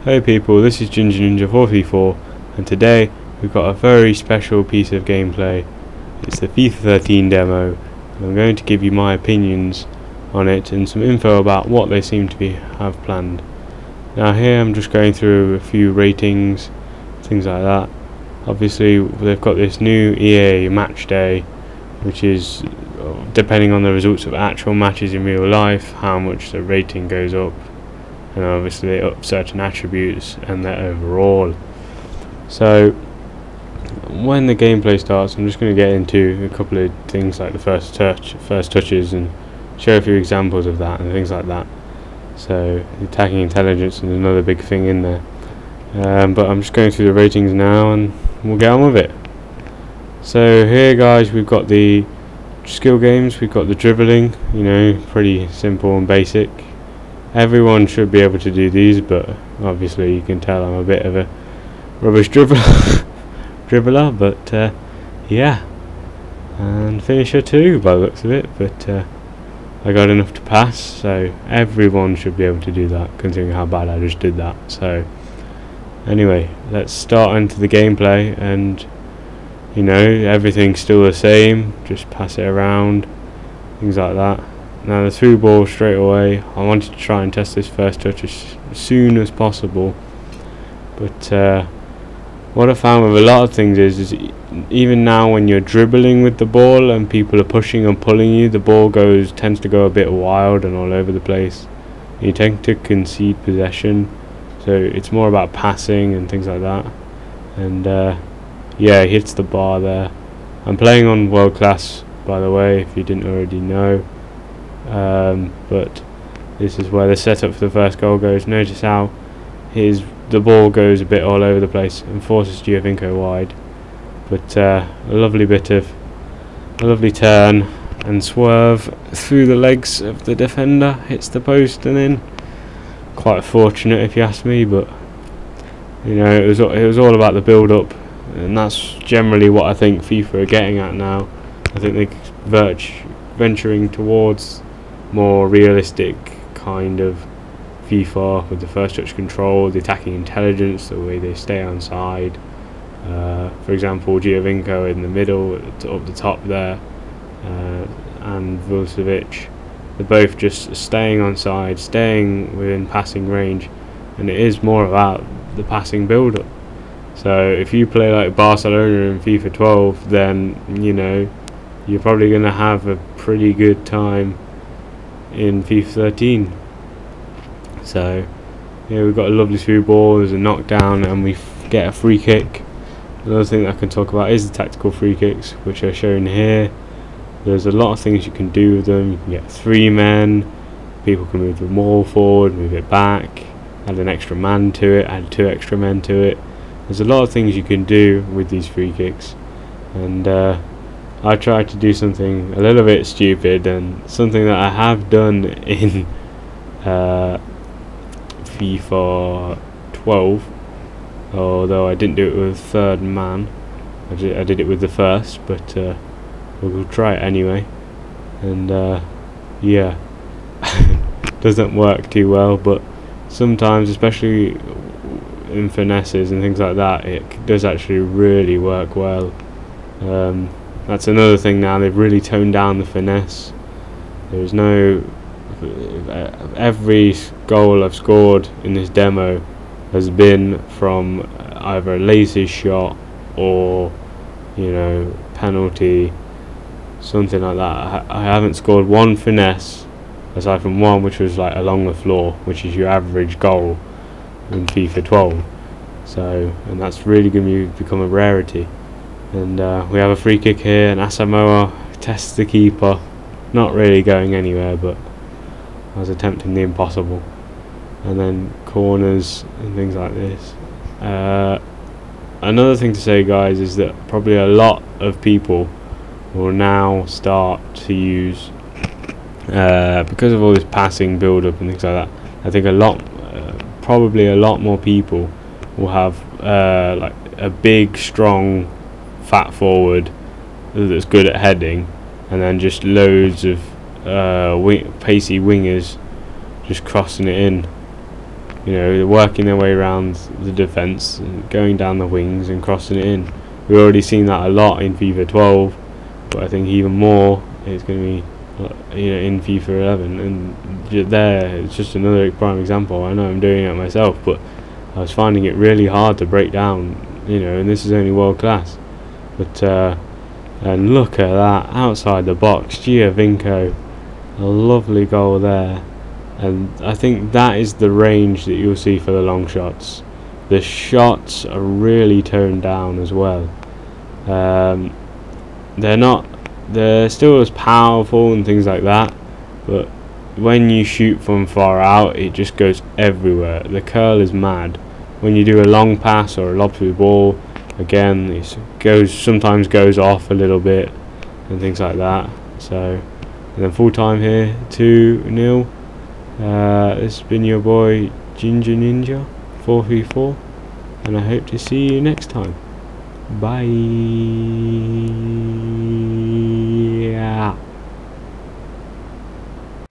Hey people, this is Ginger Ninja 434 and today we've got a very special piece of gameplay. It's the FIFA 13 demo and I'm going to give you my opinions on it and some info about what they seem to have planned. Now here I'm just going through a few ratings, things like that. Obviously they've got this new EA match day, which is depending on the results of actual matches in real life, how much the rating goes up. And obviously they up certain attributes and their overall. So when the gameplay starts, I'm just going to get into a couple of things like the first touches, and show a few examples of that and things like that. So the attacking intelligence is another big thing in there. But I'm just going through the ratings now, and we'll get on with it. So here, guys, we've got the skill games. We've got the dribbling. You know, pretty simple and basic. Everyone should be able to do these, but obviously you can tell I'm a bit of a rubbish dribbler, but yeah, and finisher too by the looks of it, but I got enough to pass, so everyone should be able to do that, considering how bad I just did that. So anyway, let's start into the gameplay, and you know, everything's still the same, just pass it around, things like that. Now the through ball straight away. I wanted to try and test this first touch as soon as possible, but what I found with a lot of things is even now when you're dribbling with the ball and people are pushing and pulling you, the ball tends to go a bit wild and all over the place. You tend to concede possession, so it's more about passing and things like that. And yeah, he hits the bar there. I'm playing on world class, by the way, if you didn't already know. But this is where the setup for the first goal goes. Notice how the ball goes a bit all over the place and forces Giovinco wide, but a lovely turn and swerve through the legs of the defender, hits the post and in. Quite fortunate if you ask me, but you know, it was all about the build up, and that's generally what I think FIFA are getting at now. I think they're venturing towards more realistic kind of FIFA with the first touch control, the attacking intelligence, the way they stay on side. For example, Giovinco in the middle, up the top there, and Vucevic, they're both just staying on side, staying within passing range, and it is more about the passing build-up. So if you play like Barcelona in FIFA 12, then you know you're probably going to have a pretty good time in FIFA 13. So yeah, we've got a lovely through ball, there's a knockdown, and we get a free kick. Another thing that I can talk about is the tactical free kicks, which are shown here. There's a lot of things you can do with them. You can get 3 men, people can move the ball forward, move it back, add an extra man to it, add 2 extra men to it. There's a lot of things you can do with these free kicks, and I tried to do something a little bit stupid, and something that I have done in FIFA 12, although I didn't do it with third man. I did it with the first, but we'll try it anyway. And yeah, doesn't work too well, but sometimes, especially in finesses and things like that, it does actually really work well. That's another thing now, they've really toned down the finesse. There's no... every goal I've scored in this demo has been from either a lazy shot or, you know, penalty, something like that. I haven't scored one finesse, aside from one which was like along the floor, which is your average goal in FIFA 12. So, and that's really going to become a rarity. And we have a free kick here, and Asamoah tests the keeper, not really going anywhere, but I was attempting the impossible. And then corners and things like this. Another thing to say, guys, is that probably a lot of people will now start to use, because of all this passing build up and things like that, I think probably a lot more people will have like a big, strong, fat forward that's good at heading, and then just loads of pacey wingers just crossing it in. You know, working their way around the defence, going down the wings and crossing it in. We've already seen that a lot in FIFA 12, but I think even more it's going to be, you know, in FIFA 11. And there, it's just another prime example. I know I'm doing it myself, but I was finding it really hard to break down, you know, and this is only world class. But and look at that, outside the box, Giovinco, a lovely goal there. And I think that is the range that you'll see for the long shots. The shots are really toned down as well. They're still as powerful and things like that, but when you shoot from far out, it just goes everywhere. The curl is mad. When you do a long pass or a lob through ball, again, it sometimes goes off a little bit and things like that. So, and then full time here, 2-0. This has been your boy Ginger Ninja 4v4, and I hope to see you next time. Bye.